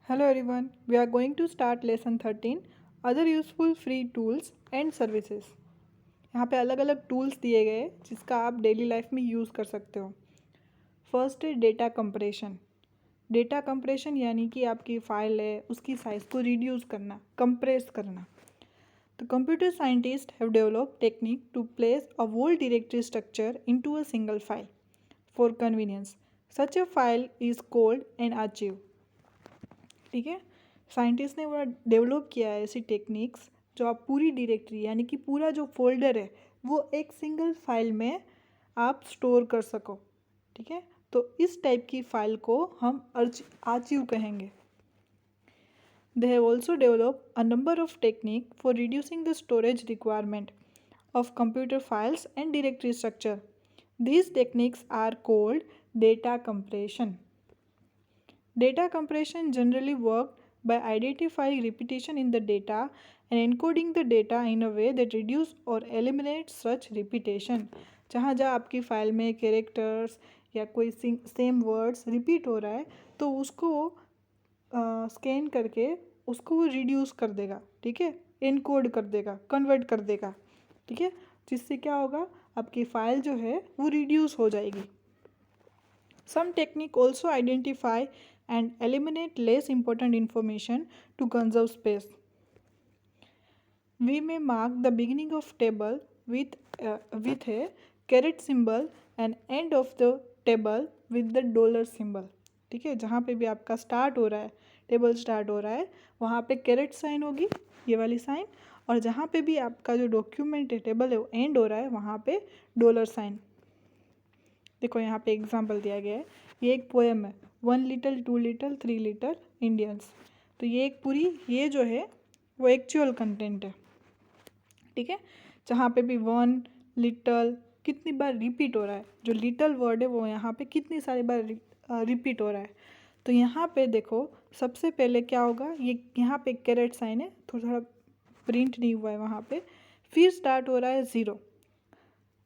Hello everyone, we are going to start lesson 13 other useful free tools and services। यहाँ पे अलग अलग tools दिए गए जिसका आप डेली लाइफ में यूज़ कर सकते हो। फर्स्ट है डेटा कंप्रेशन। डेटा कंप्रेशन यानी कि आपकी फ़ाइल है उसकी साइज़ को रिड्यूस करना, कंप्रेस करना। The computer scientists have developed technique to place a whole directory structure into a single file for convenience. Such a file is called an archive। ठीक है, साइंटिस्ट ने वो डेवलप किया है ऐसी टेक्निक्स जो आप पूरी डायरेक्टरी यानी कि पूरा जो फोल्डर है वो एक सिंगल फाइल में आप स्टोर कर सको। ठीक है, तो इस टाइप की फाइल को हम आर्चिव कहेंगे। They have also develop a number of technique for reducing the storage requirement of computer files and directory structure. These techniques are called data compression. Data compression generally worked by identifying repetition in the data and encoding the data in a way that reduce or eliminates such repetition। जहाँ जहाँ आपकी file में characters या कोई same words repeat हो रहा है तो उसको स्कैन करके उसको वो रिड्यूस कर देगा। ठीक है, इनकोड कर देगा, कन्वर्ट कर देगा। ठीक है, जिससे क्या होगा, आपकी फ़ाइल जो है वो रिड्यूस हो जाएगी। Some technique also identify and eliminate less important information to conserve space. We may mark the beginning of table with a caret symbol and end of the table with the dollar symbol। ठीक है, जहाँ पे भी आपका start हो रहा है, table start हो रहा है, वहाँ पे कैरेट साइन होगी, ये वाली साइन, और जहाँ पे भी आपका जो डॉक्यूमेंट है, टेबल है, वो एंड हो रहा है, वहाँ पे डॉलर साइन। देखो यहाँ पे एग्जाम्पल दिया गया है, ये एक पोएम है, 1 लिटल 2 लिटल 3 लिटल इंडियंस। तो ये एक पूरी, ये जो है वो एक्चुअल कंटेंट है। ठीक है, जहाँ पे भी 1 लिटल कितनी बार रिपीट हो रहा है, जो लिटल वर्ड है वो यहाँ पे कितनी सारी बार रिपीट हो रहा है। तो यहाँ पे देखो सबसे पहले क्या होगा, ये यहाँ पे कैरेट साइन है, थोड़ा थोड़ा प्रिंट नहीं हुआ है वहाँ पे। फिर स्टार्ट हो रहा है 0,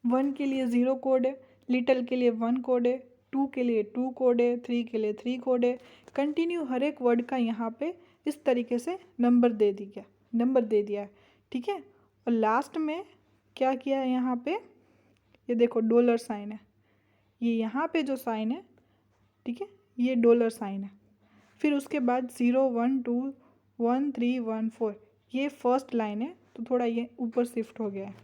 1 के लिए 0 कोड है, लिटल के लिए 1 कोड है, 2 के लिए 2 कोड है, 3 के लिए 3 कोड है। कंटिन्यू हर एक वर्ड का यहाँ पे इस तरीके से नंबर दे दिया है। ठीक है, और लास्ट में क्या किया है यहाँ पे, ये देखो डॉलर साइन है, ये यहाँ पे जो साइन है, ठीक है, ये डॉलर साइन है। फिर उसके बाद 0 1 2 1 3 1 4, ये फर्स्ट लाइन है, तो थोड़ा ये ऊपर शिफ्ट हो गया है।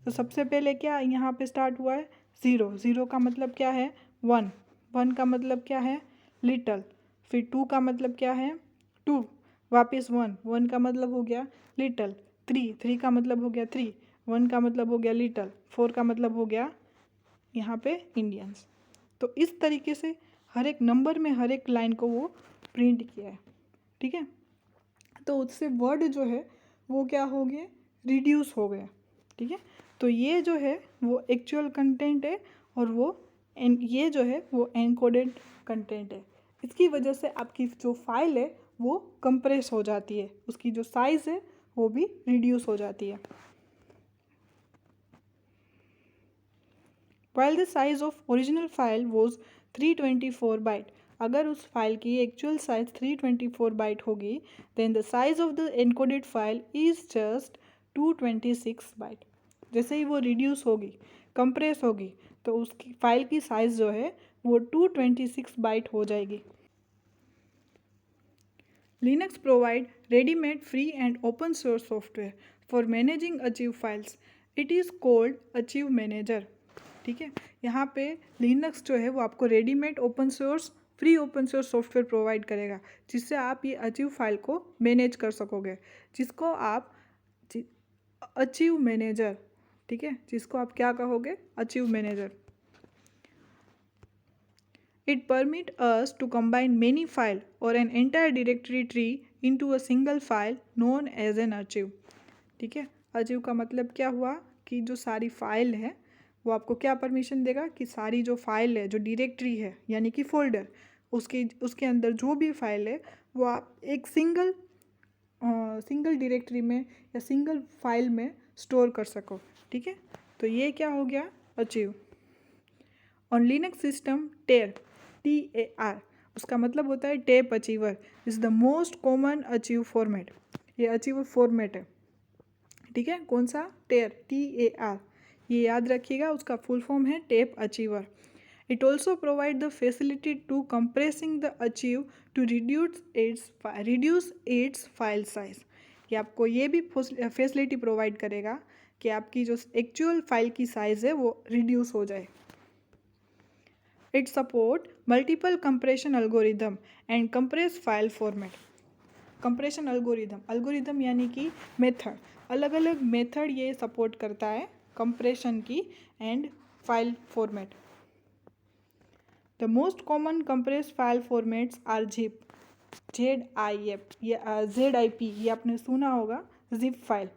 तो सबसे पहले क्या यहाँ पे स्टार्ट हुआ है, 0, 0 का मतलब क्या है, 1, 1 का मतलब क्या है, लिटल। फिर 2 का मतलब क्या है, 2, वापस 1, 1 का मतलब हो गया लिटल। 3, 3 का मतलब हो गया 3, 1 का मतलब हो गया लिटल, 4 का मतलब हो गया यहाँ पे इंडियंस। तो इस तरीके से हर एक नंबर में हर एक लाइन को वो प्रिंट किया है। ठीक है, तो उससे वर्ड जो है वो क्या हो गया, रिड्यूस हो गया। ठीक है, तो ये जो है वो एक्चुअल कंटेंट है और वो ये जो है वो एनकोडेड कंटेंट है। इसकी वजह से आपकी जो फाइल है वो कंप्रेस हो जाती है, उसकी जो साइज़ है वो भी रिड्यूस हो जाती है। While the size of original file was 324 byte, अगर उस फाइल की एक्चुअल साइज 324 बाइट होगी, then the size of the encoded file is just 226 byte. जैसे ही वो रिड्यूस होगी, कंप्रेस होगी, तो उसकी फाइल की साइज जो है वो 226 बाइट हो जाएगी। Linux provide ready-made free and open source software for managing Achieve files. It is called Achieve Manager। ठीक है, यहाँ पे लिनक्स जो है वो आपको readymade open source, free open source software provide करेगा, जिससे आप ये अचीव फाइल को मैनेज कर सकोगे, जिसको आप अचीव मैनेजर, ठीक है, जिसको आप क्या कहोगे, achieve manager. It permits us to combine many files or an entire directory tree into a single file known as an archive। ठीक है, archive का मतलब क्या हुआ कि जो सारी फाइल है वो आपको क्या परमिशन देगा कि सारी जो फाइल है, जो डायरेक्टरी है यानी कि फोल्डर, उसके अंदर जो भी फाइल है वो आप एक सिंगल डायरेक्टरी में या सिंगल फाइल में स्टोर कर सको। ठीक है, तो ये क्या हो गया, achieve. On Linux system, TAR उसका मतलब होता है tape achiever is the most common achieve format. ये अचीव फॉर्मेट है, ठीक है। कौन सा? टेर, TAR, ये याद रखिएगा, उसका फुल फॉर्म है tape archiver. It also provide the facility to compressing the archive to reduce its file size. ये आपको ये भी फैसिलिटी प्रोवाइड करेगा कि आपकी जो एक्चुअल फाइल की साइज़ है वो रिड्यूस हो जाए। It support multiple compression algorithm and compress file format. Compression algorithm यानी कि मेथड, अलग अलग मेथड ये सपोर्ट करता है कंप्रेशन की and file format. The most common compress file formats are zip, ZIP, ये आपने सुना होगा, जिप फाइल,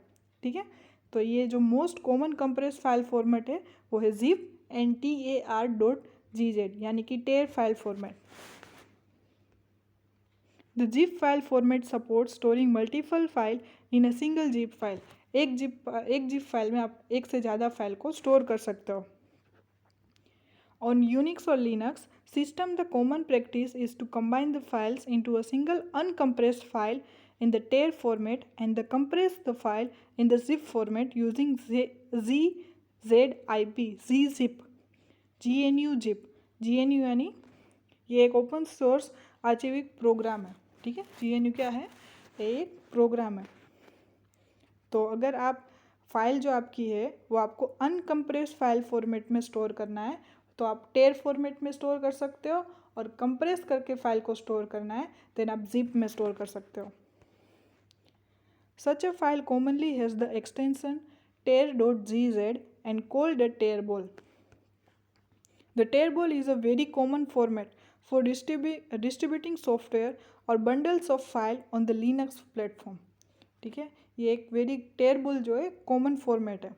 ठीक है। तो ये जो most common compress file format है वो है जिप एंड TAR.gz यानी कि टेर file format. The zip file format supports storing multiple file in a single zip file। एक जिप फाइल में आप एक से ज़्यादा फाइल को स्टोर कर सकते हो। On Unix or Linux system, the common practice is to combine the files into a single uncompressed file in the TAR format and the compress the file in the zip format using gzip, GNU यानी ये एक open source आर्चिविक programme है, ठीक है। GNU क्या है? एक programme है। तो अगर आप फाइल जो आपकी है वो आपको अनकम्प्रेस फाइल फॉर्मेट में स्टोर करना है तो आप टेर फॉर्मेट में स्टोर कर सकते हो, और कंप्रेस करके फाइल को स्टोर करना है देन आप जिप में स्टोर कर सकते हो। Such a file commonly has the extension tar.gz and called a tarball. The tarball is a very common format for distributing software or bundles of file on the Linux platform, ठीक है। ये एक very टेरबल जो है common format है।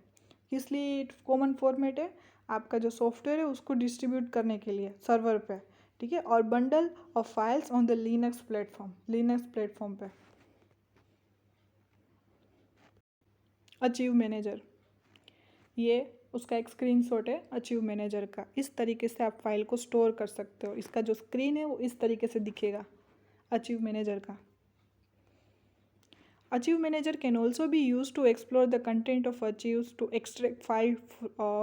किस लिए common format है? आपका जो सॉफ्टवेयर है उसको डिस्ट्रीब्यूट करने के लिए सर्वर पे, ठीक है, और bundle of files on the Linux platform पे। अचीव मैनेजर, ये उसका एक स्क्रीनशॉट है अचीव मैनेजर का। इस तरीके से आप फाइल को स्टोर कर सकते हो। इसका जो स्क्रीन है वो इस तरीके से दिखेगा अचीव मैनेजर का। Archive Manager can also be used to explore the content of archives, to extract files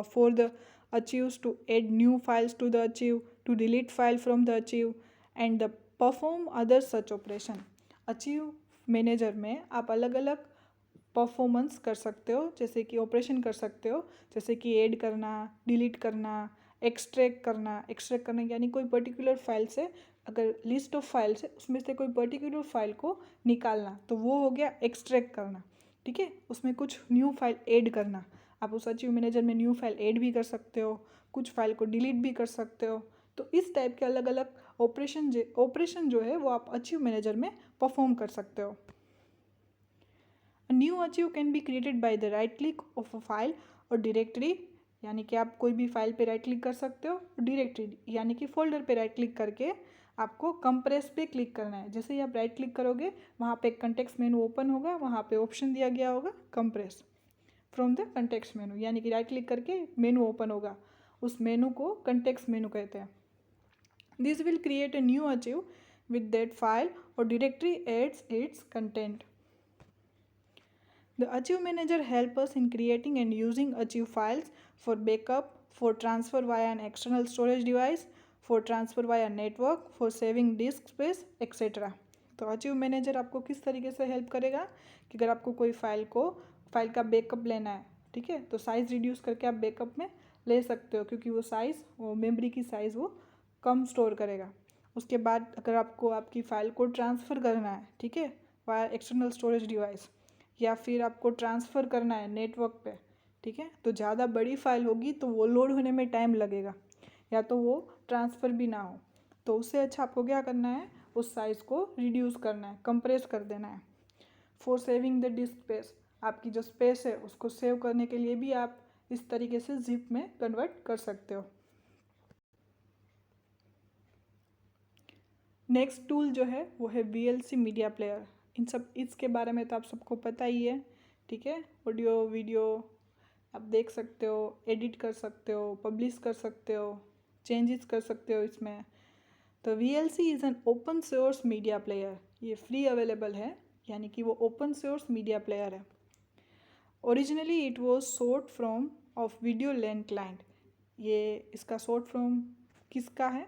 for the archives, to add new files to the archive, to delete file from the archive, and the perform other such operation। Archive Manager में आप अलग अलग performance कर सकते हो, जैसे कि operation कर सकते हो, जैसे कि ऐड करना, डिलीट करना, एक्सट्रैक्ट करना यानी कोई पर्टिकुलर फाइल से अगर लिस्ट ऑफ फाइल्स है उसमें से कोई पर्टिकुलर फाइल को निकालना तो वो हो गया एक्सट्रैक्ट करना, ठीक है। उसमें कुछ न्यू फाइल ऐड करना, आप उस अचीव मैनेजर में न्यू फाइल ऐड भी कर सकते हो, कुछ फाइल को डिलीट भी कर सकते हो। तो इस टाइप के अलग अलग ऑपरेशन जो है वो आप अचीव मैनेजर में परफॉर्म कर सकते हो। A new archive can be created by the right click of a file or directory, यानी कि आप कोई भी फाइल पे राइट क्लिक कर सकते हो। डायरेक्टरी यानी कि फोल्डर पे राइट क्लिक करके आपको कंप्रेस पे क्लिक करना है। जैसे ही आप राइट क्लिक करोगे वहाँ पे एक कंटेक्स्ट मेनू ओपन होगा, वहाँ पे ऑप्शन दिया गया होगा कंप्रेस फ्रॉम द कंटेक्स्ट मेनू, यानी कि राइट क्लिक करके मेनू ओपन होगा, उस मेनू को कंटेक्स्ट मेनू कहते हैं। This will create a new archive with that file और directory adds its content. The Archive Manager helps us in creating and using archive files for backup, for transfer via an external storage device, for transfer via network, for saving disk space, etc. तो Archive Manager आपको किस तरीके से help करेगा कि अगर आपको कोई फाइल का बैकअप लेना है, ठीक है, तो साइज़ रिड्यूस करके आप बैकअप में ले सकते हो, क्योंकि वो मेमोरी की साइज़ वो कम स्टोर करेगा। उसके बाद अगर आपको आपकी फ़ाइल को ट्रांसफ़र करना है, ठीक है, वाया एक्सटर्नल स्टोरेज डिवाइस, या फिर आपको ट्रांसफ़र करना है नेटवर्क पे, ठीक है, तो ज़्यादा बड़ी फाइल होगी तो वो लोड होने में टाइम लगेगा, या तो वो ट्रांसफ़र भी ना हो। तो उससे अच्छा आपको क्या करना है, उस साइज़ को रिड्यूस करना है, कंप्रेस कर देना है। For saving the disc space, आपकी जो स्पेस है उसको सेव करने के लिए भी आप इस तरीके से जिप में कन्वर्ट कर सकते हो। नेक्स्ट टूल जो है वो है VLC मीडिया प्लेयर। इसके बारे में तो आप सबको पता ही है, ठीक है। ऑडियो वीडियो आप देख सकते हो, एडिट कर सकते हो, पब्लिश कर सकते हो, चेंजेस कर सकते हो इसमें। तो VLC is an open source media player, ये फ्री अवेलेबल है, यानी कि वो ओपन सोर्स मीडिया प्लेयर है। Originally it was short from of video lane client, ये इसका शॉर्ट फॉर्म किसका है?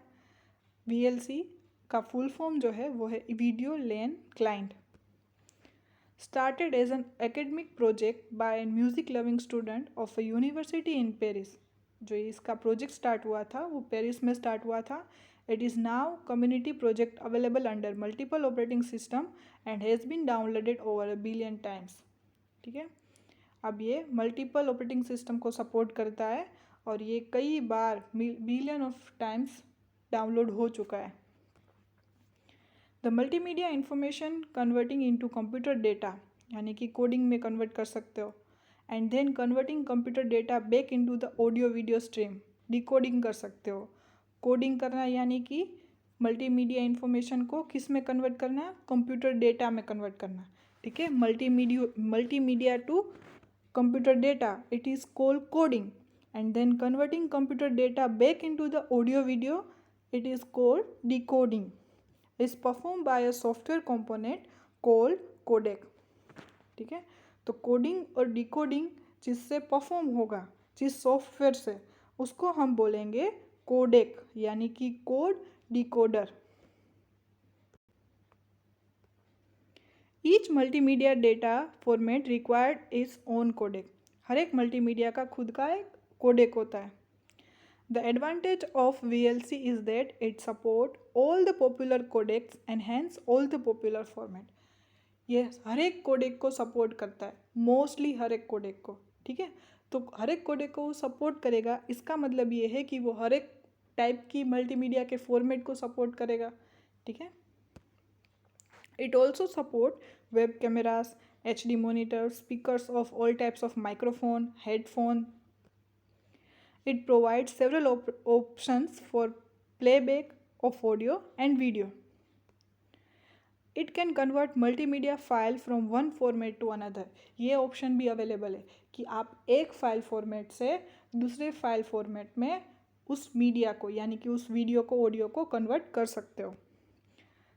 VLC का फुल फॉर्म जो है वो है video lane client. Started as an academic project by a music loving student of a university in Paris। जो इसका प्रोजेक्ट स्टार्ट हुआ था वो पेरिस में स्टार्ट हुआ था। It is now community project available under multiple operating system and has been downloaded over 1 billion times. ठीक है, अब ये मल्टीपल ऑपरेटिंग सिस्टम को सपोर्ट करता है और ये कई बार बिलियन ऑफ टाइम्स डाउनलोड हो चुका है। The multimedia information converting into computer data, यानी कि कोडिंग में कन्वर्ट कर सकते हो, and then converting computer data back into the audio video stream, decoding कर सकते हो। कोडिंग करना यानी कि मल्टीमीडिया इंफॉर्मेशन को किस में कन्वर्ट करना है? कंप्यूटर डेटा में कन्वर्ट करना। ठीक है, multimedia to computer data, it is called coding, and then converting computer data back into the audio video, it is called decoding, is performed by a software component called codec। ठीक है, तो coding और decoding जिससे perform होगा, जिस software से, उसको हम बोलेंगे कोडेक, यानी कि code decoder. Each multimedia data format required is own codec, हर एक मल्टीमीडिया का खुद का एक कोडेक होता है। The advantage of VLC is that it supports all the popular codecs and hence all the popular format। ये हर एक कोडेक को सपोर्ट करता है, मोस्टली हर एक कोडेक को। ठीक है, तो हर एक कोडेक को सपोर्ट करेगा, इसका मतलब ये है कि वो हर एक टाइप की मल्टीमीडिया के फॉर्मेट को सपोर्ट करेगा। ठीक है, it also support web cameras, HD monitor, speakers of all types of microphone, headphone. It provides several options for playback of audio and video. It can convert multimedia file from one format to another। ये option भी available है कि आप एक file format से दूसरे file format में उस मीडिया को, यानी कि उस वीडियो को, ऑडियो को कन्वर्ट कर सकते हो।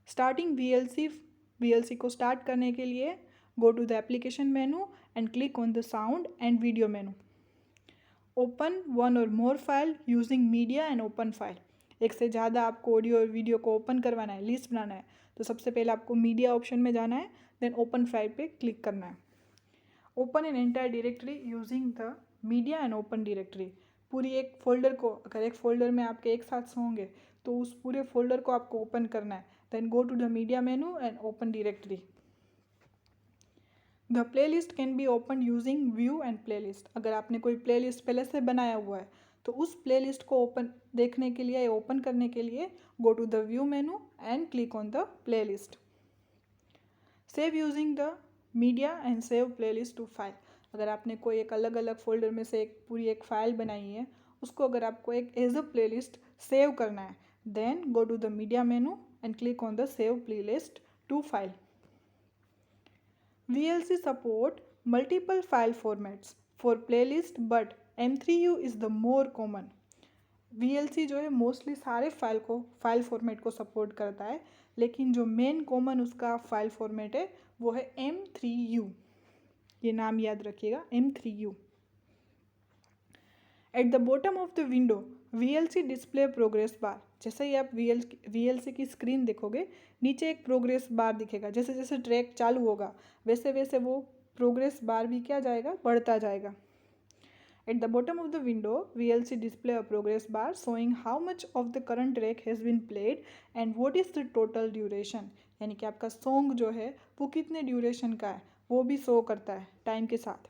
स्टार्टिंग VLC को स्टार्ट करने के लिए go to the application menu and click on the sound and video menu. Open one or more file using media and open file, एक से ज़्यादा आपको ऑडियो और वीडियो को ओपन करवाना है, लिस्ट बनाना है, तो सबसे पहले आपको मीडिया ऑप्शन में जाना है, देन ओपन फाइल पे क्लिक करना है। Open an entire directory using the media and open directory, पूरी एक फोल्डर को, अगर एक फोल्डर में आपके एक साथ होंगे तो उस पूरे फोल्डर को आपको ओपन करना है। Then go to the media menu and open directory. The play list can be open using view and play list, अगर आपने कोई प्ले लिस्ट पहले से बनाया हुआ है तो उस प्ले लिस्ट को ओपन देखने के लिए, ओपन करने के लिए go to the view menu and click on the play list. Save using the media and save play list to file, अगर आपने कोई एक अलग अलग फोल्डर में से एक पूरी एक फाइल बनाई है, उसको अगर आपको एक as a play list save करना है, then go to the media menu and click on the save play list to file. VLC support multiple file formats for playlist but M3U is the more common। VLC जो है mostly सारे file format को support करता है, लेकिन जो main common उसका file format है वो है M3U, ये नाम याद रखिएगा, M3U। Eight the bottom of the window VLC display progress bar, जैसे ही आप VLC की स्क्रीन देखोगे नीचे एक प्रोग्रेस बार दिखेगा, जैसे जैसे ट्रैक चालू होगा वैसे वैसे वो प्रोग्रेस बार भी क्या जाएगा, बढ़ता जाएगा। At the bottom of the window VLC display a progress bar showing how much of the current track has been played and what is the total duration, यानी कि आपका सॉन्ग जो है वो कितने ड्यूरेशन का है वो भी शो करता है टाइम के साथ।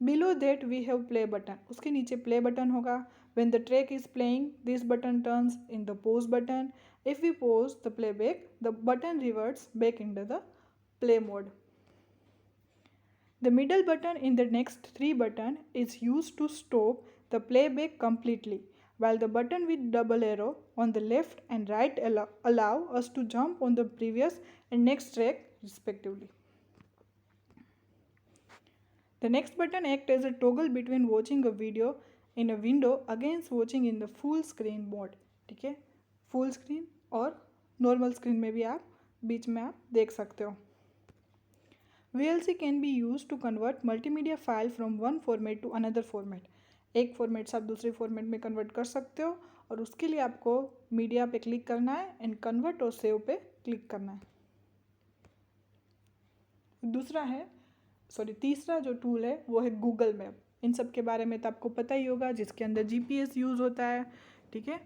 Below that we have play button, उसके नीचे प्ले बटन होगा। When the track is playing this button turns in the pause button, if we pause the playback the button reverts back in the play mode. The middle button in the next three button is used to stop the playback completely, while the button with double arrow on the left and right allow us to jump on the previous and next track respectively. The next button acts as a toggle between watching a video in a window against watching in the full screen mode। ठीक है, full screen और normal screen में भी आप बीच में आप देख सकते हो। VLC can be use to convert multimedia file from one format to another format. एक फॉर्मेट से आप दूसरे फॉर्मेट में कन्वर्ट कर सकते हो और उसके लिए आपको मीडिया पे क्लिक करना है एंड कन्वर्ट और सेव पे क्लिक करना है। तीसरा जो टूल है वो है गूगल मैप। इन सब के बारे में तो आपको पता ही होगा, जिसके अंदर GPS यूज़ होता है, ठीक है।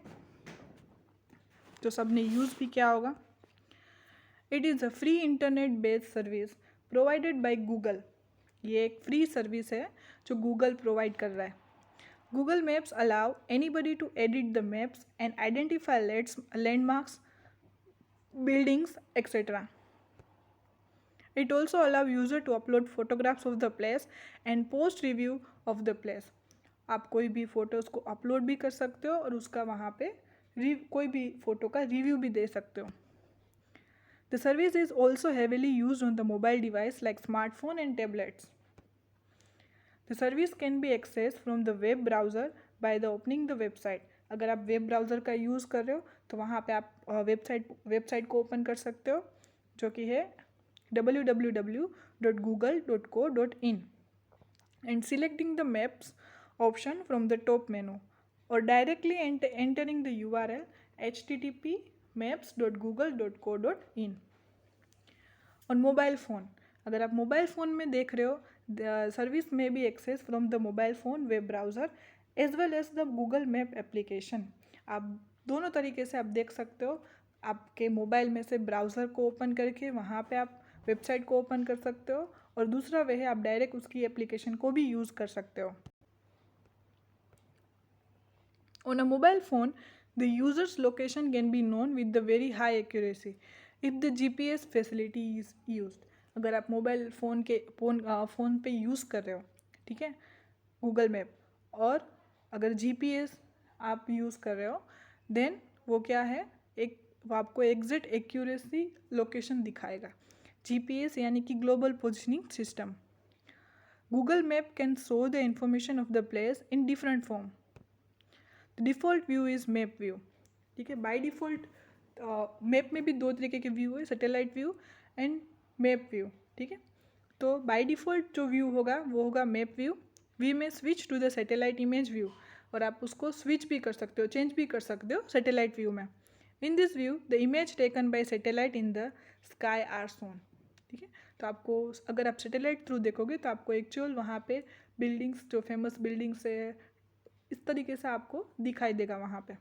तो सबने यूज़ भी क्या होगा। It is a free internet based service provided by Google. ये एक फ्री सर्विस है जो गूगल प्रोवाइड कर रहा है। Google Maps allow anybody to edit the maps and identify landmarks, buildings, etc. It also allows user to upload photographs of the place and post review of the place. आप कोई भी photos को upload भी कर सकते हो और उसका वहाँ पे कोई भी फ़ोटो का रिव्यू भी दे सकते हो। The service is also heavily used on the mobile device like smartphone and tablets. The service can be accessed from the web browser by the opening the website. अगर आप वेब ब्राउज़र का use कर रहे हो तो वहाँ पे आप वेबसाइट को ओपन कर सकते हो, जो कि है www.google.co.in and selecting the maps option from the top menu or directly entering the URL http://maps.google.co.in। और मोबाइल फ़ोन, अगर आप मोबाइल फ़ोन में देख रहे हो, द सर्विस में भी access from the mobile phone web browser as well as the Google map application. आप दोनों तरीके से आप देख सकते हो। आपके मोबाइल में से ब्राउज़र को ओपन करके वहाँ पे आप वेबसाइट को ओपन कर सकते हो, और दूसरा वे है आप डायरेक्ट उसकी एप्लीकेशन को भी यूज़ कर सकते हो। On a mobile phone, the user's location can be known with the very high accuracy if the GPS facility is used. अगर आप मोबाइल फ़ोन पे यूज़ कर रहे हो, ठीक है, गूगल मैप, और अगर GPS आप यूज़ कर रहे हो, देन वो क्या है, वो आपको एग्जैक्ट एक्यूरेसी लोकेशन दिखाएगा। GPS यानी कि global positioning system. Google map can show the information of the place in different form. Default view is map view, ठीक है। बाय डिफ़ॉल्ट मैप में भी दो तरीके के व्यू है, satellite view and map view, ठीक है। तो बाय डिफ़ॉल्ट जो व्यू होगा वो होगा map view. We may switch to the satellite image view, और आप उसको स्विच भी कर सकते हो, चेंज भी कर सकते हो सैटेलाइट व्यू में। In this view the image taken by satellite in the sky are shown, ठीक है। तो आपको अगर आप सैटेलाइट थ्रू देखोगे तो आपको एक्चुअल वहाँ पे बिल्डिंग्स, जो फेमस बिल्डिंग्स है, इस तरीके से आपको दिखाई देगा वहाँ पे।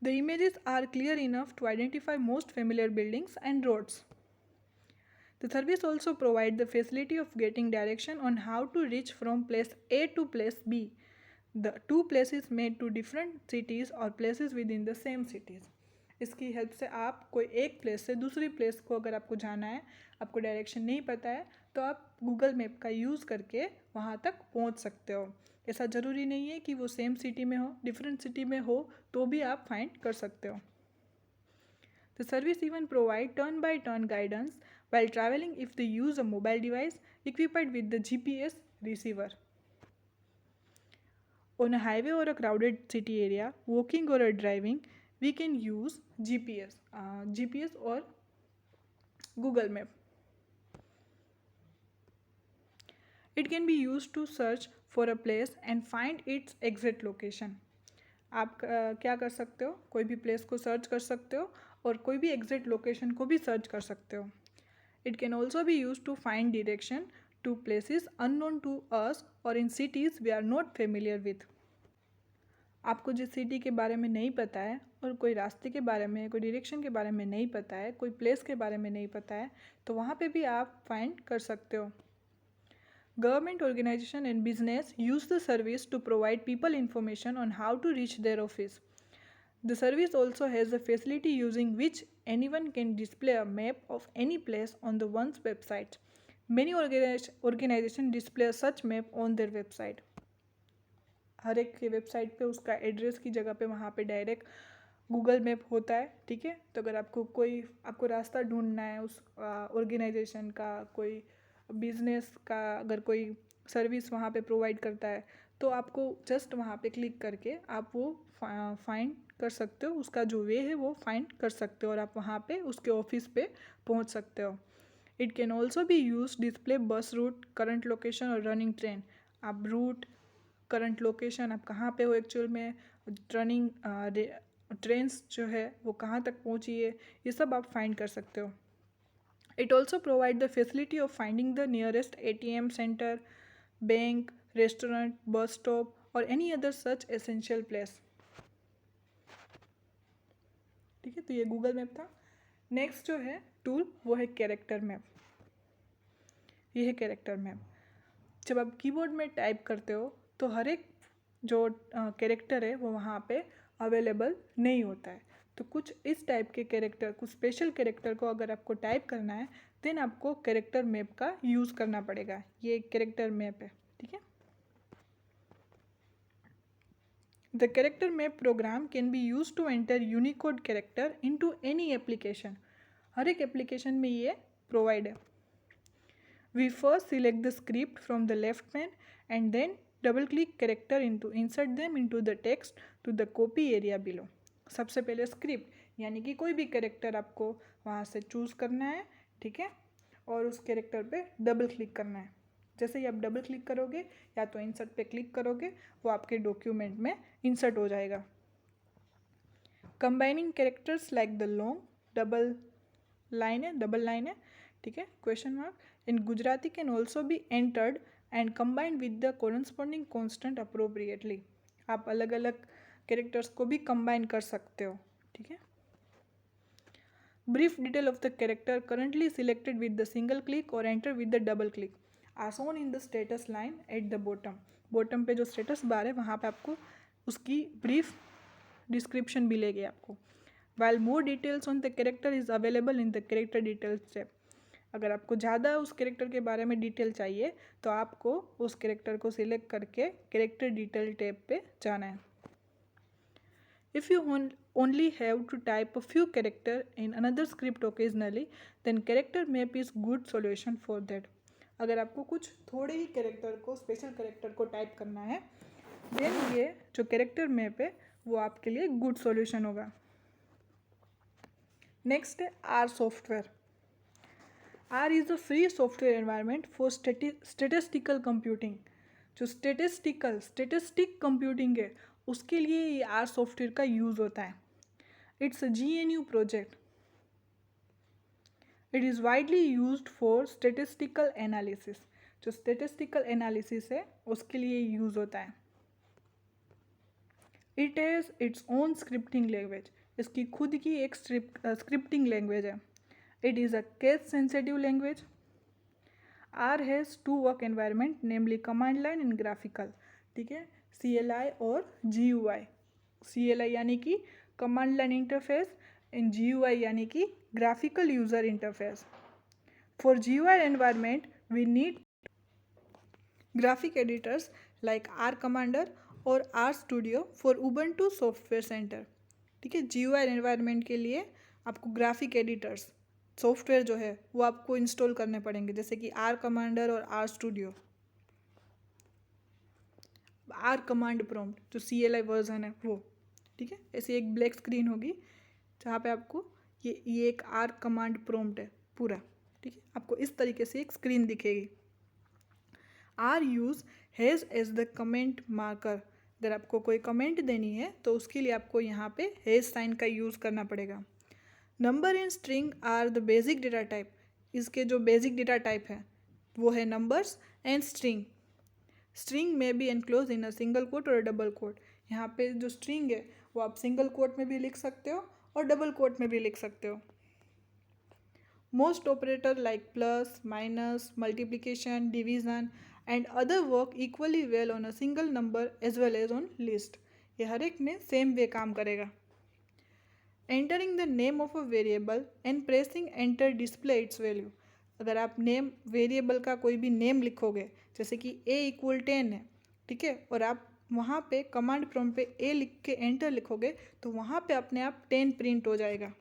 The images are clear enough to identify most familiar buildings and roads. The service also provides the facility of getting direction on how to reach from place A to place B. The two places made to different cities or places within the same cities. इसकी help से आप कोई एक place से दूसरी place को अगर आपको जाना है, आपको डायरेक्शन नहीं पता है, तो आप गूगल मैप का यूज़ करके वहाँ तक पहुँच सकते हो। ऐसा ज़रूरी नहीं है कि वो सेम सिटी में हो, डिफरेंट सिटी में हो तो भी आप फाइंड कर सकते हो। The service even provide turn-by-turn guidance while traveling if they use a mobile device equipped with the GPS receiver. On a highway or a crowded city area, walking or driving, we can use GPS or Google Map. It can be used to search for a place and find its exact location. आप क्या कर सकते हो, कोई भी place को search कर सकते हो और कोई भी एग्जैक्ट लोकेशन को भी सर्च कर सकते हो। It can also be use to find direction to places unknown to us or in cities we are not familiar with. आपको जिस सिटी के बारे में नहीं पता है और कोई रास्ते के बारे में, कोई डायरेक्शन के बारे में नहीं पता है, कोई प्लेस के बारे में नहीं पता है, तो वहाँ पे भी आप फाइंड कर सकते हो। Government organization and business use the service to provide people information on how to reach their office. The service also has a facility using which anyone can display a map of any place on the one's website. Many organizations display such map on their website. हर एक के website पे उसका address की जगह पे वहाँ पे direct Google map होता है, ठीक है। तो अगर आपको रास्ता ढूंढना है उस ऑर्गेनाइजेशन का, कोई बिजनेस का, अगर कोई सर्विस वहाँ पे प्रोवाइड करता है, तो आपको जस्ट वहाँ पे क्लिक करके आप वो फाइंड कर सकते हो, उसका जो वे है वो फाइंड कर सकते हो और आप वहाँ पे उसके ऑफिस पे पहुँच सकते हो। It can also be use display bus route, current location और रनिंग ट्रेन। आप रूट, करंट लोकेशन, आप कहाँ पे हो एक्चुअल में, रनिंग ट्रेन्स जो है वो कहाँ तक पहुँची है, ये सब आप फाइंड कर सकते हो। It also provide the facility of finding the nearest ATM centre, bank, restaurant, bus stop और any other such essential place. ठीक है, तो ये गूगल मैप था। नेक्स्ट जो है टूल वो है कैरेक्टर मैप। ये है कैरेक्टर मैप। जब आप कीबोर्ड में टाइप करते हो तो हर एक जो कैरेक्टर है वो वहाँ पे अवेलेबल नहीं होता है। तो कुछ इस टाइप के कैरेक्टर, कुछ स्पेशल कैरेक्टर को अगर आपको टाइप करना है देन आपको कैरेक्टर मैप का यूज़ करना पड़ेगा। ये एक कैरेक्टर मैप है। ठीक है, the character map program can be use to enter Unicode character into any application. हर एक एप्लीकेशन में ये प्रोवाइड है। We first select the script from the left pane and then double click character into insert them into the text to the copy area below। सबसे पहले script यानी कि कोई भी कैरेक्टर आपको वहाँ से चूज़ करना है, ठीक है, और उस कैरेक्टर पे डबल क्लिक करना है। जैसे ही आप डबल क्लिक करोगे या तो इंसर्ट पे क्लिक करोगे वो आपके डॉक्यूमेंट में इंसर्ट हो जाएगा। Combining characters like the long, double line है, ठीक है, question mark in Gujarati can also be entered and combined with the corresponding constant appropriately. आप अलग अलग कैरेक्टर्स को भी कंबाइन कर सकते हो। ठीक है, brief detail of the character currently selected with the single click और enter with the double click are shown in the status line at the bottom पे जो स्टेटस बार है वहाँ पे आपको उसकी ब्रीफ डिस्क्रिप्शन मिलेगी आपको। While more details on the character is available in the character details tab। अगर आपको ज़्यादा उस कैरेक्टर के बारे में डिटेल चाहिए तो आपको उस कैरेक्टर को सिलेक्ट करके कैरेक्टर डिटेल टैब पे जाना है। If you only have to type a few character in another script occasionally, then character map is good solution for that। अगर आपको कुछ थोड़े ही कैरेक्टर को, स्पेशल कैरेक्टर को टाइप करना है देन ये जो कैरेक्टर मैप है वो आपके लिए गुड सॉल्यूशन होगा। नेक्स्ट है R software. R is a free software environment for statistical computing. जो स्टेटिस्टिक कंप्यूटिंग है उसके लिए ये आर सॉफ्टवेयर का यूज़ होता है। It's a GNU project. It is widely used for statistical analysis. जो स्टेटिस्टिकल एनालिसिस है उसके लिए यूज़ होता है। It has its own scripting language. इसकी खुद की एक स्क्रिप्टिंग लैंग्वेज है। It is a case sensitive language. R has two work environment namely command line and graphical. ठीक है, CLI और GUI। CLI यानी कि command line interface and GUI यानी कि graphical user interface. For GUI environment we need graphic editors like R commander और R studio for Ubuntu software centre. ठीक है, GUI एनवायरनमेंट के लिए आपको ग्राफिक एडिटर्स सॉफ्टवेयर जो है वो आपको इंस्टॉल करने पड़ेंगे, जैसे कि आर कमांडर और R studio. R command prompt जो CLI वर्जन है वो। ठीक है, ऐसी एक ब्लैक स्क्रीन होगी जहाँ पे आपको ये एक आर कमांड प्रॉम्प्ट है पूरा। ठीक है, आपको इस तरीके से एक स्क्रीन दिखेगी। R use hash as the comment marker. अगर आपको कोई कमेंट देनी है तो उसके लिए आपको यहाँ पे हैज़ साइन का यूज़ करना पड़ेगा। Number and string are the basic data type. इसके जो बेसिक डेटा टाइप है वो है नंबर्स एंड स्ट्रिंग। स्ट्रिंग में भी enclose in a single quote और डबल कोट। यहाँ पे जो स्ट्रिंग है वो आप सिंगल कोट में भी लिख सकते हो और डबल कोट में भी लिख सकते हो। Most operator like plus, minus, multiplication, division and other work equally well on a single number as well as on list. ये हर एक में सेम वे काम करेगा। Entering the name of a variable and pressing enter display its value. अगर आप name variable का कोई भी नेम लिखोगे जैसे कि A=10 है, ठीक है, और आप वहाँ पे कमांड प्रॉम्प्ट पे A लिख के एंटर लिखोगे तो वहाँ पे अपने आप 10 प्रिंट हो जाएगा।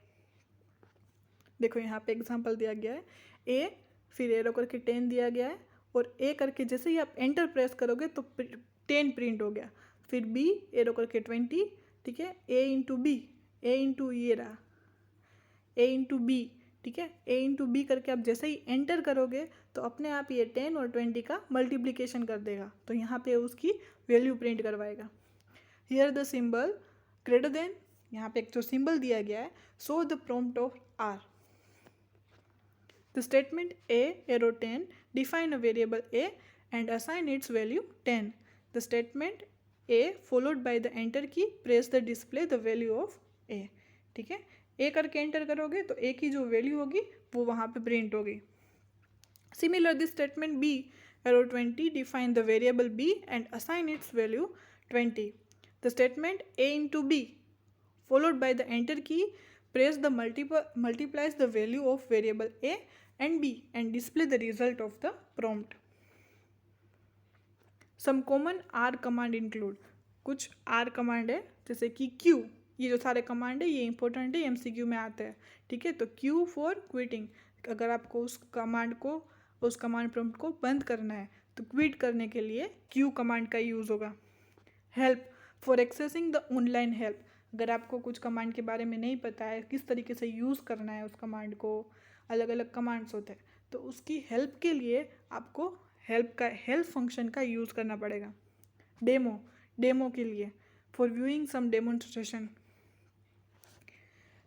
देखो यहाँ पे एग्जांपल दिया गया है A, फिर एरो करके 10 दिया गया है और A करके जैसे ही आप एंटर प्रेस करोगे तो 10 प्रिंट हो गया। फिर B एरो करके 20, ठीक है, ए इंटू बी, ए इंटू ये रहा ए इंटू बी, ठीक है, ए इंटू बी करके आप जैसे ही एंटर करोगे तो अपने आप ये 10 और 20 का मल्टीप्लिकेशन कर देगा, तो यहाँ पे उसकी वैल्यू प्रिंट करवाएगा। Here the symbol greater than, यहाँ पे एक जो सिंबल दिया गया है, so the prompt of R. The statement A arrow 10 define a variable a and assign its value 10. The statement a followed by the enter key press the display the value of a, ठीक है, ए करके enter करोगे तो ए की जो value होगी वो वहाँ पे प्रिंट होगी। Similar this statement B arrow 20 define the variable B and assign its value 20. The statement A into B followed by the enter key press the multiplies the value of variable a and b and display the result of the prompt. Some common R command include, कुछ R command है जैसे कि Q, ये जो सारे command है ये important है, MCQ में आते हैं, ठीक है। तो Q फॉर क्विटिंग, अगर आपको उस कमांड प्रॉम्प्ट को बंद करना है तो क्विट करने के लिए Q कमांड का यूज़ होगा। Help for accessing the online help, अगर आपको कुछ कमांड के बारे में नहीं पता है, किस तरीके से यूज़ करना है उस कमांड को, अलग अलग कमांड्स होते हैं, तो उसकी हेल्प के लिए आपको हेल्प फंक्शन का यूज़ करना पड़ेगा। डेमो के लिए for viewing some demonstration.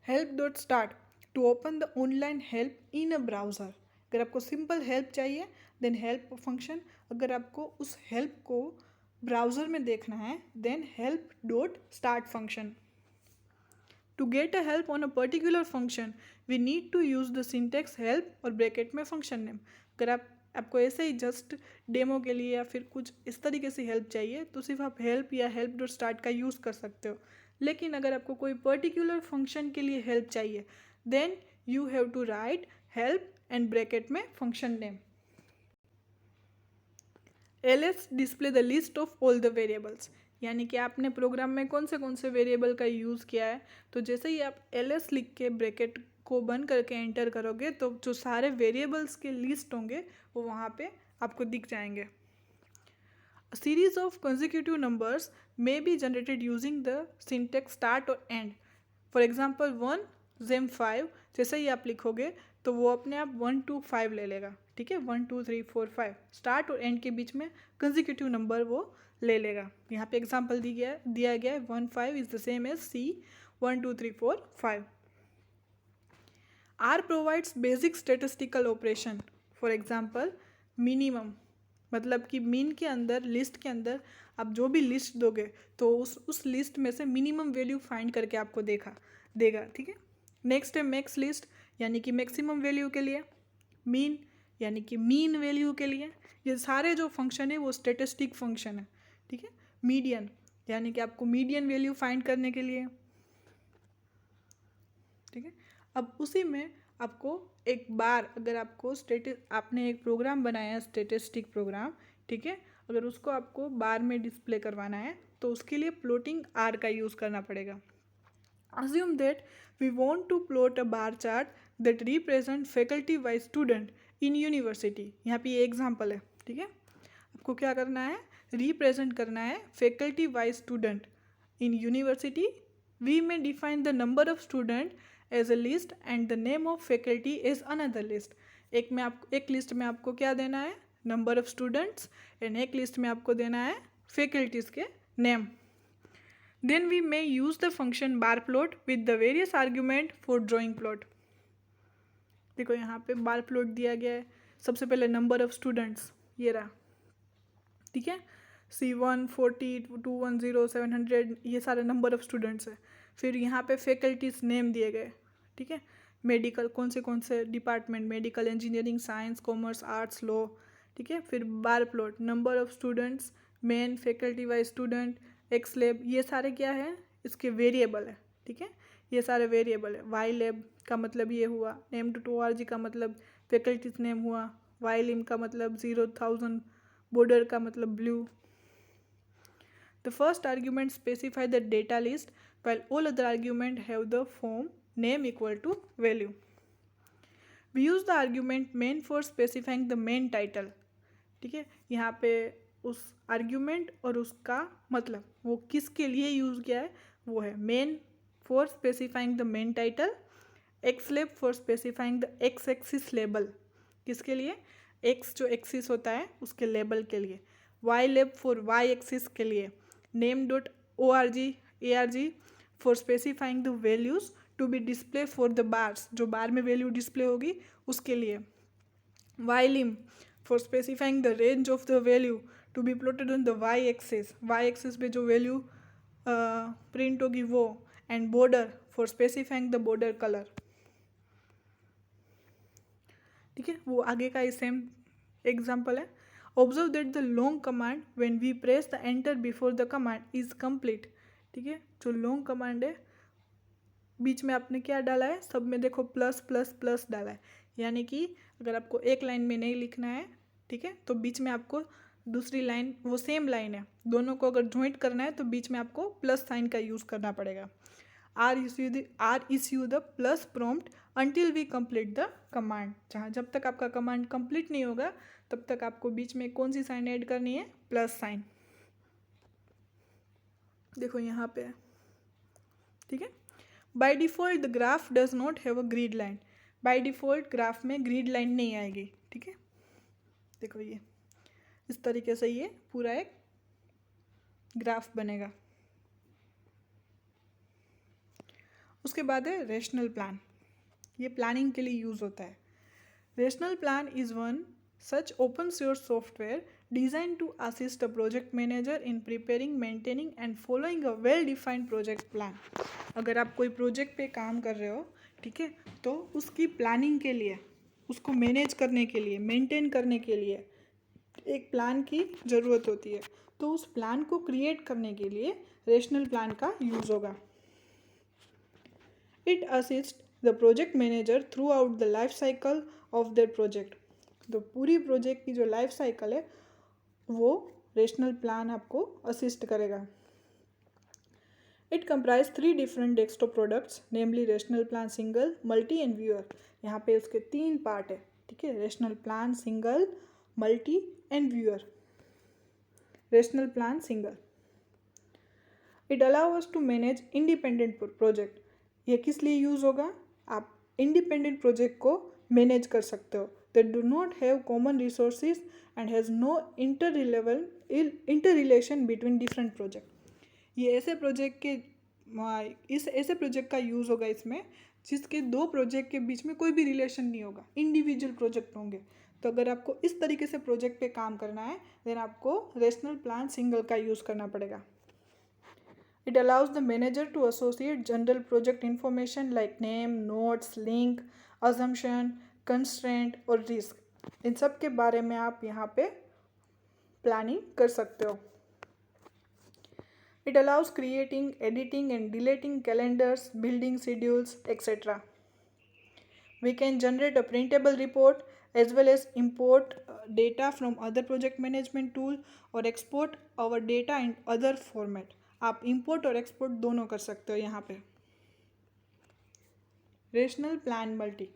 Help dot start to open the online help in a browser, अगर आपको सिंपल हेल्प चाहिए देन हेल्प फंक्शन, अगर आपको उस हेल्प को ब्राउज़र में देखना है then help dot start function. To get a help on a particular function, we need to use the syntax help और ब्रैकेट में फंक्शन नेम। अगर आपको ऐसे ही जस्ट डेमो के लिए या फिर कुछ इस तरीके से हेल्प चाहिए तो सिर्फ आप हेल्प या हेल्प डॉट स्टार्ट का यूज़ कर सकते हो, लेकिन अगर आपको कोई पर्टिकुलर फंक्शन के लिए हेल्प चाहिए then you have to write help and bracket में function name. ls display the list of all the variables, यानी कि आपने प्रोग्राम में कौन से वेरिएबल का यूज़ किया है, तो जैसे ही आप ls लिख के ब्रैकेट को बंद करके एंटर करोगे तो जो सारे वेरिएबल्स के लिस्ट होंगे वो वहाँ पे आपको दिख जाएंगे। Series of consecutive numbers may be generated using the syntax start और एंड। फॉर एग्जाम्पल 1 जेम 5, जैसे ही आप लिखोगे तो वो अपने आप 1 2 5 ले लेगा, ठीक है, 1 2 3 4 5, स्टार्ट और एंड के बीच में कंसेक्यूटिव नंबर वो ले लेगा। यहाँ पे एग्जाम्पल दिया गया है 1 5 is the same as C 1 2 3 4 5। R provides basic statistical operation, for example minimum, मतलब कि मीन के अंदर लिस्ट के अंदर आप जो भी लिस्ट दोगे तो उस लिस्ट में से मिनिमम वैल्यू फाइंड करके आपको देगा, ठीक है। नेक्स्ट है मैक्स लिस्ट, यानी कि मैक्सिमम वैल्यू के लिए, मीन यानी कि मीन वैल्यू के लिए, ये सारे जो फंक्शन है वो स्टेटिस्टिक फंक्शन है, ठीक है। मीडियन यानी कि आपको मीडियन वैल्यू फाइंड करने के लिए, ठीक है। अब उसी में आपको एक बार अगर आपको आपने एक प्रोग्राम बनाया है स्टेटिस्टिक प्रोग्राम, ठीक है, अगर उसको आपको बार में डिस्प्ले करवाना है तो उसके लिए प्लॉटिंग आर का यूज़ करना पड़ेगा। Assume that we want to plot a bar chart that represent faculty wise student in university, यहाँ पे ये एग्जाम्पल है, ठीक है। आपको क्या करना है, रिप्रेजेंट करना है faculty wise student in university. We में define the number of student as a list and the name of faculty as another list. एक लिस्ट में आपको क्या देना है, नंबर ऑफ स्टूडेंट्स, एंड एक लिस्ट में आपको देना है फैकल्टीज के name. Then we may use the function bar plot with the various argument for drawing plot। देखो यहाँ पे बार प्लॉट दिया गया है, सबसे पहले नंबर ऑफ स्टूडेंट्स ये रहा, ठीक है, C1 40 210 700, ये सारे नंबर ऑफ स्टूडेंट्स है। फिर यहाँ पे फैकल्टीज नेम दिए गए, ठीक है, मेडिकल कौन से department, medical, engineering, science, commerce, arts, law, ठीक है। फिर bar plot number of students, main, faculty wise student, x lab, ये सारे क्या है, इसके वेरिएबल है, ठीक है, ये सारे वेरिएबल है। वाई लैब का मतलब ये हुआ, नेम टू ORG का मतलब फैकल्टीज नेम हुआ, वाई लिम का मतलब 0,000, बॉर्डर का मतलब blue. The first argument specify the data list while all other argument have the form name equal to value। We use the argument main for specifying the main title, ठीक है। यहाँ पे उस argument और उसका मतलब वो किसके लिए यूज़ किया है वो है main for specifying the main title, x lab for specifying the x axis label, किसके लिए, एक्स जो एक्सिस होता है उसके लेबल के लिए, Y lab for Y axis के लिए, name dot O R G A R G for specifying the values to be display for the bars, जो बार में वैल्यू डिस्प्ले होगी उसके लिए, Y lim for specifying the range of the value to be plotted on the Y axis पे जो value print होगी वो, and border for specifying the border colour. ठीक है, वो आगे का ही सेम एग्जाम्पल है। Observe that the long command when we press the enter before the command is complete. ठीक है, जो लॉन्ग कमांड है बीच में आपने क्या डाला है, सब में देखो प्लस प्लस प्लस डाला है, यानी कि अगर आपको एक लाइन में नहीं लिखना है, ठीक है, तो बीच में आपको दूसरी लाइन, वो सेम लाइन है, दोनों को अगर ज्वाइंट करना है तो बीच में आपको प्लस साइन का यूज़ करना पड़ेगा। R issue the plus prompt until we complete the command, जहाँ जब तक आपका कमांड कंप्लीट नहीं होगा तब तक आपको बीच में कौन सी साइन ऐड करनी है, प्लस साइन। देखो यहाँ पे है, ठीक है। By default the graph does not have a grid line, by default graph में ग्रिड लाइन नहीं आएगी। ठीक है, देखो ये इस तरीके से ये पूरा एक ग्राफ बनेगा। उसके बाद है रेशनल प्लान, ये प्लानिंग के लिए यूज़ होता है। Rational Plan is one such open source software design to assist a project manager in preparing, maintaining and following a well defined project plan. अगर आप कोई प्रोजेक्ट पे काम कर रहे हो, ठीक है, तो उसकी प्लानिंग के लिए, उसको मैनेज करने के लिए, मेंटेन करने के लिए एक प्लान की ज़रूरत होती है। तो उस प्लान को क्रिएट करने के लिए रेशनल प्लान का यूज़ होगा। It assist the project manager throughout the life cycle of their project. तो पूरी प्रोजेक्ट की जो लाइफ साइकिल है वो रेशनल प्लान आपको असिस्ट करेगा। It comprise 3 different desktop products, namely Rational Plan single, multi and viewer. यहाँ पे उसके 3 पार्ट है, ठीक है, Rational Plan single, multi and viewer. Rational Plan single, it allow us to manage independent project. ये किस लिए यूज़ होगा, आप इंडिपेंडेंट प्रोजेक्ट को मैनेज कर सकते हो, that do not have common resources and has no interrelation between different project. ये ऐसे प्रोजेक्ट के इस ऐसे प्रोजेक्ट का यूज़ होगा इसमें जिसके 2 प्रोजेक्ट के बीच में कोई भी रिलेशन नहीं होगा, इंडिविजुअल प्रोजेक्ट होंगे। तो अगर आपको इस तरीके से प्रोजेक्ट पे काम करना है देन आपको रेशनल प्लान सिंगल का यूज़ करना पड़ेगा। It allows the manager to associate general project information like name, notes, link, assumption, constraint और risk, इन सब के बारे में आप यहाँ पे प्लानिंग कर सकते हो। It allows creating, editing and deleting calendars, building schedules, etc. We can generate a printable report as well as import data from other project management tool और export our data in other format. आप import और export दोनों कर सकते हो यहाँ पे। Rational Plan Multi,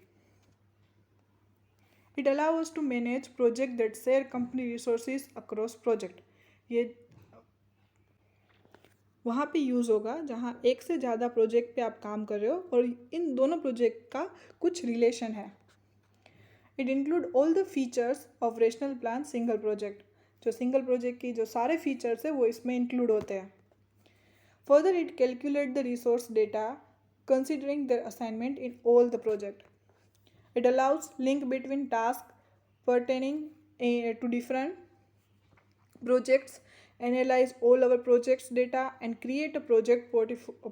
it allows us to manage project that share company resources across project. ये वहाँ पे यूज़ होगा जहाँ एक से ज़्यादा प्रोजेक्ट पे आप काम कर रहे हो और इन दोनों प्रोजेक्ट का कुछ रिलेशन है। It include all the features of rational Plan single project, जो सिंगल प्रोजेक्ट की जो सारे फीचर्स है वो इसमें इंक्लूड होते हैं। Further it calculate the resource data considering the assignment in all the project. It allows link between task pertaining to different projects, analyze all our projects data and create a project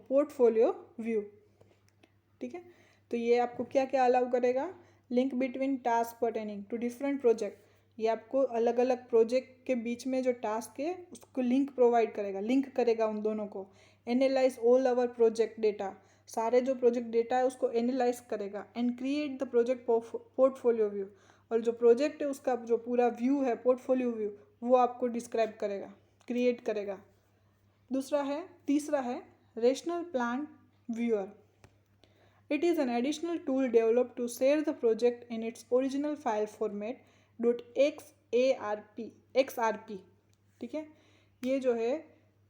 portfolio view। ठीक है, तो ये आपको क्या क्या allow करेगा, link between task pertaining to different project, ये आपको अलग अलग प्रोजेक्ट के बीच में जो टास्क है उसको लिंक प्रोवाइड करेगा, लिंक करेगा उन दोनों को। Analyze all our project data, सारे जो प्रोजेक्ट डेटा है उसको एनालाइज करेगा। And create the project portfolio view, और जो प्रोजेक्ट है उसका जो पूरा व्यू है, पोर्टफोलियो व्यू, वो आपको डिस्क्राइब करेगा, क्रिएट करेगा। तीसरा है Rational plan viewer. It is an additional tool developed to share the project in its original file format .xarp। ठीक है, ये जो है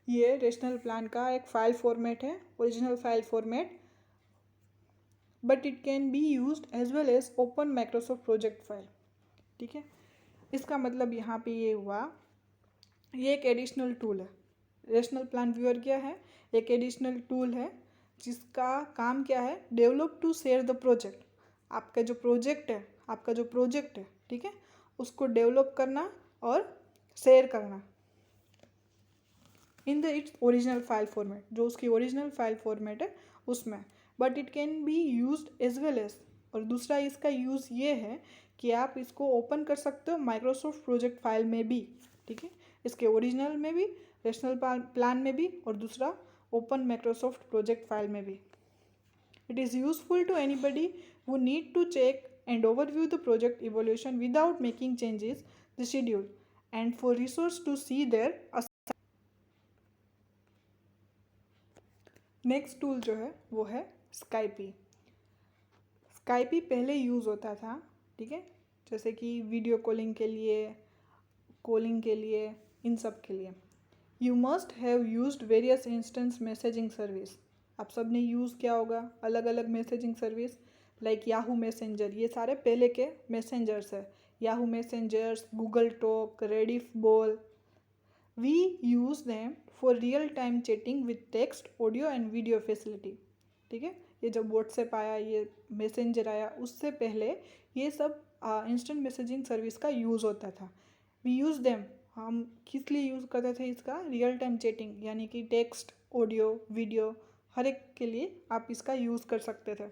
ये रेशनल प्लान का एक फाइल फॉर्मेट है, original file format, but it can be used as well as open Microsoft Project file. ठीक है, इसका मतलब यहाँ पे ये हुआ, ये एक एडिशनल टूल है। रेशनल प्लान व्यूअर क्या है? एक एडिशनल टूल है जिसका काम क्या है? Develop to share the project. आपका जो प्रोजेक्ट है, ठीक है, उसको डेवलप करना और शेयर करना in the its original file format, जो उसकी ओरिजिनल फाइल फॉर्मेट है उसमें। But it can be used as well as, और दूसरा इसका यूज़ ये है कि आप इसको ओपन कर सकते हो माइक्रोसॉफ्ट प्रोजेक्ट फाइल में भी। ठीक है, इसके ओरिजिनल में भी, रेशनल प्लान में भी, और दूसरा ओपन माइक्रोसॉफ्ट प्रोजेक्ट फाइल में भी। It is useful to anybody who need to check and overview the project evaluation without making changes the schedule, and for resource to see their next tool जो है वो है स्काइपी। स्काइपी पहले use होता था, ठीक है, जैसे कि वीडियो कॉलिंग के लिए, इन सब के लिए। You must have used various instance messaging service. आप सब ने यूज़ किया होगा अलग अलग messaging service, like Yahoo messenger, ये सारे पहले के मैसेंजर्स है। Yahoo messengers, Google talk, Rediff ball. We use them for real time chatting with text, audio and video facility। ठीक है, ये जब व्हाट्सएप आया, ये मैसेंजर आया, उससे पहले ये सब इंस्टेंट मैसेजिंग सर्विस का यूज़ होता था। वी यूज़ देम, हम किस लिए यूज़ करते थे इसका? रियल टाइम चैटिंग, यानी कि टेक्स्ट, ऑडियो, वीडियो, हर एक के लिए आप इसका यूज़ कर सकते थे।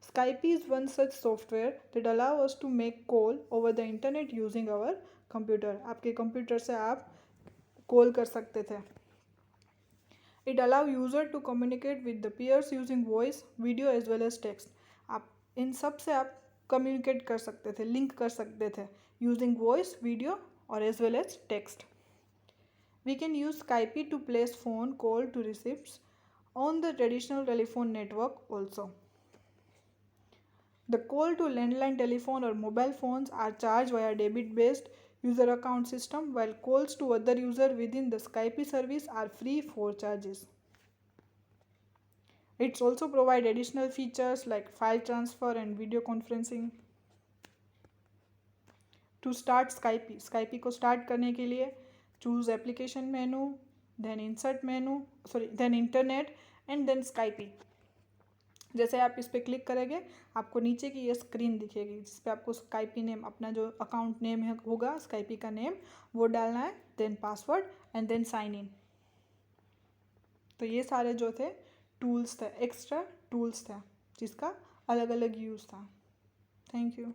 Skype is one such software that allow us to make call over the internet using our computer। आपके कंप्यूटर से आप कॉल कर सकते थे। It allow user to communicate with the peers using voice, video as well as text. आप इन सब से आप कम्युनिकेट कर सकते थे, लिंक कर सकते थे यूजिंग वॉइस, वीडियो और as well as text. We can use Skype to place phone call to recipients on the traditional telephone network also. The call to landline telephone or mobile phones are charged via debit-based user account system, while calls to other user within the Skype service are free for charges. It's also provide additional features like file transfer and video conferencing. To start Skype को start करने के लिए choose application menu, then internet and then Skype। जैसे आप इस पर click करेंगे, आपको नीचे की ये स्क्रीन दिखेगी जिस पे आपको स्काइपी नेम, अपना जो अकाउंट नेम है होगा स्काइपी का नेम, वो डालना है, then password and then sign in. तो ये सारे जो थे टूल्स थे, एक्स्ट्रा टूल्स थे जिसका अलग अलग यूज़ था। Thank you.